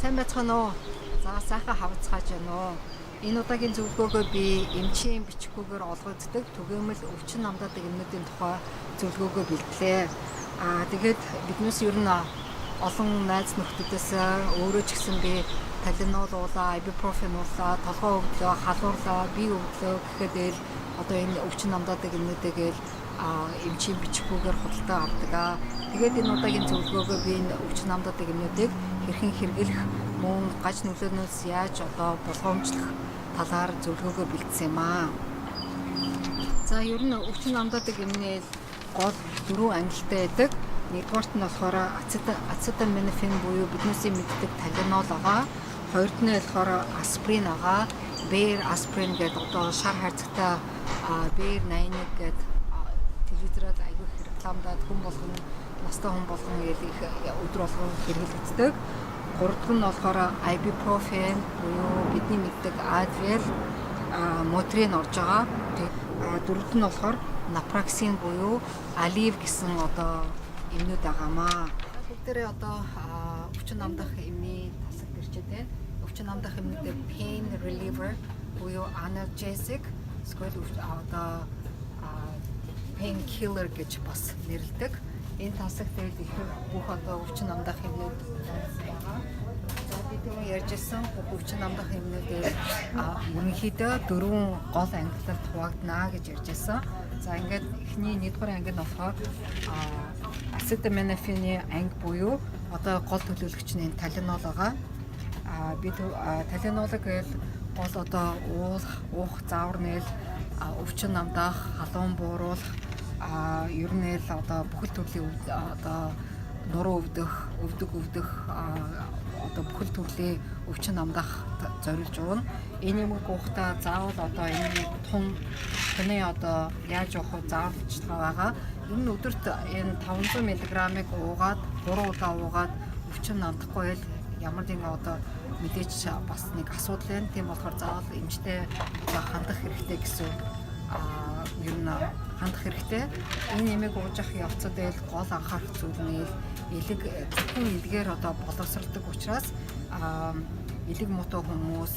Сайн байцгаана уу? За сайхан хавцгааж байна уу? Энэ удаагийн зөвлөгөөгөө би эмчийн бичгүүгээр олгогддог түгээмэл өвчин намдаадаг эмнүүдийн тухай зөвлөгөөгөө бэлтлээ. Тэгээд биднээс ер нь олон найз нөхдөөс өөрөө ч гэсэн би талинол уулаа, ибупрофен уулаа, толгой өвдлөө, халуурлаа, бие өвдлөө гэхэд л одоо энэ өвчин намдаадаг эмнүүдтэйгээл эмчийн бичгүүгээр худалдаа авдаг. Тэгээд энэ удаагийн зөвлөгөөгөө би энэ өвчин намдаадаг эмнүүдийг хэрхэн хэрэглэх, мөн гаж нөлөөнөөс яаж одоо болгоомжлох талаар зөвлөгөөгөө бэлдсэн юм аа. За ер нь өвчин намдаадаг эмнээ гол 4 ангилалтай байдаг. Нэгдүгээрт нь болохоор ацетаминофен буюу биднээсээ мэддэг талинол байгаа. Хоёрт нь болохоор асприн байгаа. Бээр асприн гэдэг одоо шар хайрцагтай бээр 81 гэдэг телевизээр аягүй рекламдаад хүн болгон настай хүн болгон их өдөр болгон хэрэглэгддэг. Гуравдугаар нь болохоор ибупрофен буюу бидний мэддэг Advil, Motrin орж байгаа. Дөрөвт нь болохоор напроксин буюу Aleve гэсэн одоо эмнүүд байгаамаа. Бүгдээрээ одоо өвчин намдах эмний тасаг гэрчээд байна. Өвчин намдах эмнүүдээр pain reliever буюу analgesic, эсвэл одоо pain killer гэж бас нэрлэдэг. Энэ тасаг дээр их бүх одоо өвчин намдах эмнүүд байгаа. За бид ярьжсэн өвчин намдах эмнүүдээр ерөнхийдөө 4 гол ангилалд хуваагдана гэж ярьжсэн. За ингээд эхний 1-р анги нь болохоор ацетаминофены анги буюу одоо гол төлөөлөгч нь талинол байгаа. Бид талинолог гэвэл гол одоо уух, заавар нээл, өвчин намдах, халуун бууруулах, ер нь л одоо бүхэл төрлийн одоо нуруу өвдөх, одоо бүхэл төрлийн өвчин намдах зориулж уuna. Энэ юм гоохта заавал одоо энэ туны одоо яаж явах вэ зааварчилгаа байгаа. Энэ өдөрт энэ 500 мг-ыг уугаад 3 удаа уугаад өвчин намдахгүй байл ямар нэгэн одоо мэдээч бас нэг асуудал байна. Тийм болохоор заавал эмчтэй хандах хэрэгтэй гэсэн ер нь хандах хэрэгтэй. Энэ нэмийг ууж явах явцад байл гол анхаарах зүйл нь элэг зөвхөн элгээр одоо боловсралдаг учраас элэг муутай хүмүүс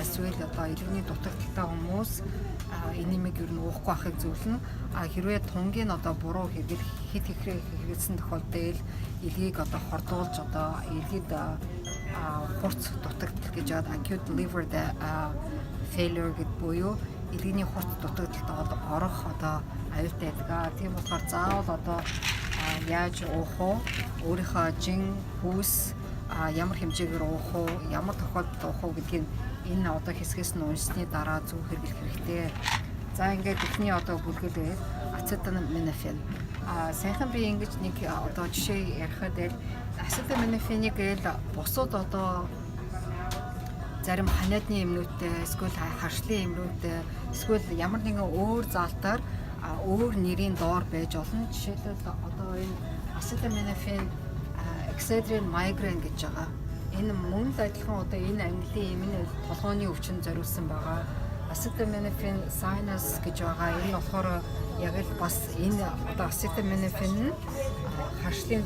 эсвэл одоо элэгний дутагдaltaй хүмүүс энэ нэмийг ер нь уухгүй байхыг зөвлөнө. Хэрвээ тунгийн одоо буруу хэд хэрэглэсэн тохиолдолд элгийг одоо хордуулж одоо элгэд хурц дутагдал гэж яад acute liver failure гэдэг буюу элгэний хурц дутагдалд орох одоо аюултай байдаг. Тийм болохоор заавал одоо яаж уух вэ? Өөрийнхөө жин, хүүс ямар хэмжээгээр уух вэ? Ямар тохиолдолд уух вэ гэдгийг энэ одоо хэсгээс нь уншсны дараа зөв хэрэглэх хэрэгтэй. За ингээд эхний одоо бүлгэлээ ацетаминофен. Сайхан би ингэж нэг одоо жишээ ярихад л ацетаминофенийг л бусад одоо зарим ханиадны эмнүүдтэй, эсвэл харшлын эмнүүдтэй, эсвэл ямар нэгэн өөр заалтаар өөр нэрийн доор байж болно. Жишээлбэл одоо энэ ацетаминофен Excedrin migraine гэж байгаа. Энэ мөн л адилхан одоо энэ ангилын эм нь толгойн өвчин зориулсан байгаа. Ацетаминофен sinus гэж байгаа. Энэ болохоор яг л бас энэ одоо ацетаминофен нь харшлын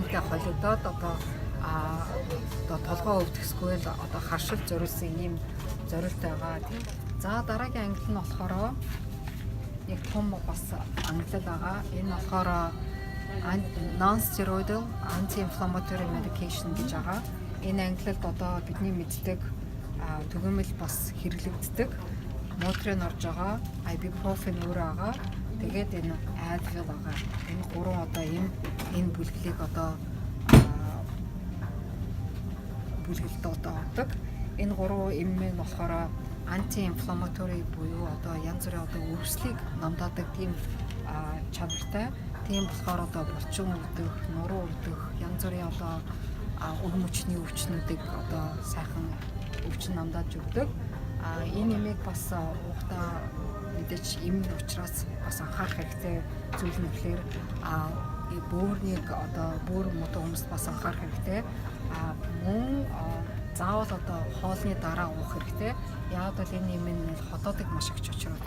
эмтэй холигдоод одоо толгой өвдөхсгүй л одоо харшил зориулсан ийм зориултай байгаа тийм. За дараагийн ангил нь болохоор нэг том бас ангилал байгаа. Энэ болохоор non-steroidal anti-inflammatory medication гэж байгаа. Энэ ангилалд одоо бидний мэддэг түгээмэл бас хэрэглэгддэг. Motrin орж байгаа, ibuprofen өөрөө байгаа. Тэгээд энэ Advil байгаа. Энэ гурван одоо энэ бүлгэлийг одоо бүлгэлд одоо ордог. Энэ гурван эмээ нь болохоор anti-inflammatory буюу одоо янз бүрийн одоо өвслийг намдаадаг тийм чанартай. Тийм болохоор одоо булчин өвдөх, нуруу өвдөх, янз бүрийн одоо өг мөчний өвчнүүдийг одоо сайхан өвчин намдааж өгдөг. Энэ нэмийг бас уухтаа мэдээч эм учраас бас анхаарах хэрэгтэй зүйл нь болохоор бөөрнийг одоо бөөр муутай хүмүүст бас анхаарах хэрэгтэй. Мөн заавал одоо хоолны дараа уух хэрэгтэй. Яагаад бол энэ нэм нь хотоодыг маш их очроод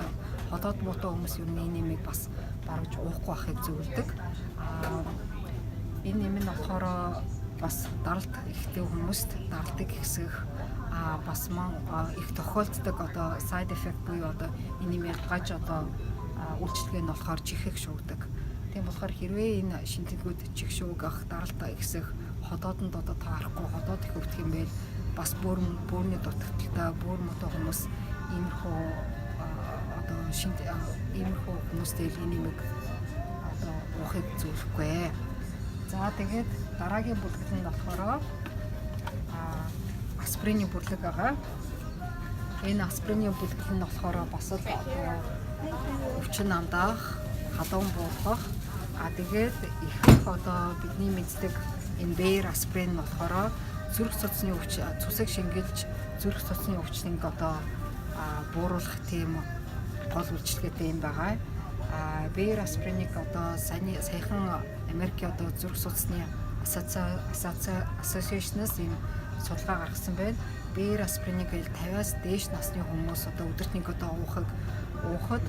хотоод муутай хүмүүс юу энэ нэмийг бас барууж уухгүй байхыг зөвлөдөг. Энэ нэм нь болохоор бас даралт ихтэй хүмүүст даралтыг ихсэх бас их тохиолддог одоо side effect буюу одоо энэний гаж одоо үйлчлэг нь болохоор чихэх шуугдаг. Тийм болохоор хэрвээ энэ шинжилгүүд чих шууг ах даралт ихсэх ходоодонд одоо таарахгүй ходоод их өвдөх юм байл бас бөөрийн дутагдaltaй бөөр мото хүмүүс иймэрхүү одоо иймэрхүү хүмүүстэй энийг одоо уухыг зөвлөхгүй. За тэгээд дараагийн бүлэг нь болохоор аспирины бүлэг байгаа. Энэ аспирины бүлэг нь болохоор бас л өвчин амдаах, халуун буулгах, тэгээд их одоо бидний мэддэг энэ бээр аспирин болохоор зүрх судасны өвчин, цусыг шингэлж зүрх судасны өвчнийг одоо бууруулах тийм гол үйлчилгээтэй юм байгаа. Бээр аспириныг одоо саяхан Америкийн одоо зүрх судасны Association-аас энэ судалгаа гаргасан байна. Бээр аспириныг 50-аас дээш насны хүмүүс одоо өдөрт нэг удаа уухад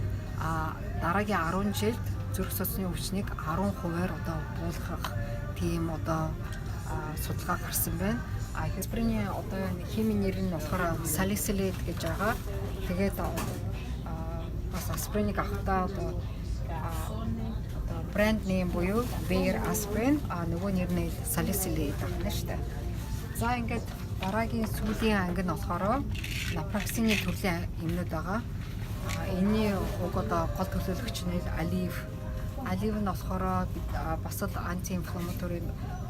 дараагийн 10 жилд зүрх судасны өвчнийг 10%-аар одоо буулгах тийм одоо судалгаа гарсан байна. Аспирины одоо химийн нэр нь болохоор салицилейт гэж байгаа. Тэгээд бас аспириныг авахдаа одоо брэнд нэм буюу Bayer Aspirin нөгөө нэр нь салицилейт байна шүү дээ. За ингээд дараагийн сүүлийн анги нь болохоор напроксины төрлийн эмнүүд байгаа. Энэний уг одоо гол төлөөлөгч нь Aleve. Aleve нь болохоор бас л анти-инфламатори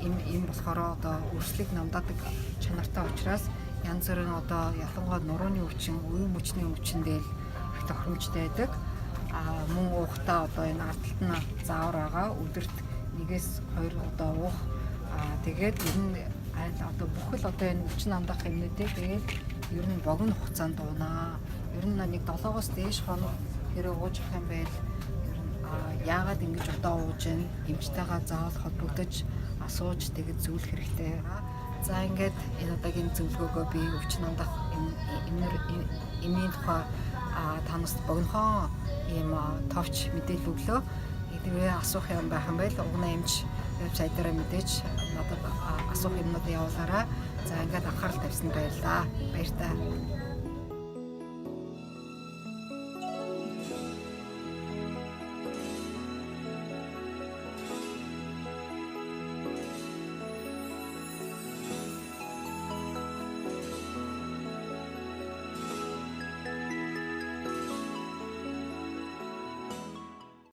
эм болохоор одоо өршлиг намдаадаг чанартай учраас янз бүрийн одоо ялангуяа нурууны өвчин, үе мөчний өвчнөд их тохиромжтой байдаг. Мөн уухтаа одоо энэ ардталт нь заавар байгаа. Өдөрт 1-2 удаа уух. Тэгээд ер нь одоо бүхэл одоо энэ өвчин амдаах эмнүүдээ тэгээд ер нь богино хугацаанд уунаа. Ер нь нэг 7-оос дээш хоног хэрэг ууж авах юм байл яагаад ингэж удаа ууж ийн эмчтэйгээ заавал холбогдож асууж тэгээд зөвлөх хэрэгтэй. За ингээд энэ удаагийн зөвлөгөөгөө би өвчин амдаах эмнийн тухай танаас богинохон ийм товч мэдээлэл өглөө. Хэрвээ асуух юм байх юм бол угнаа эмч вебсайтаараа мэдээж надад асуух юмнууд явуулаарай. За ингээд анхаарал тавьсан баярлалаа. Баяртай.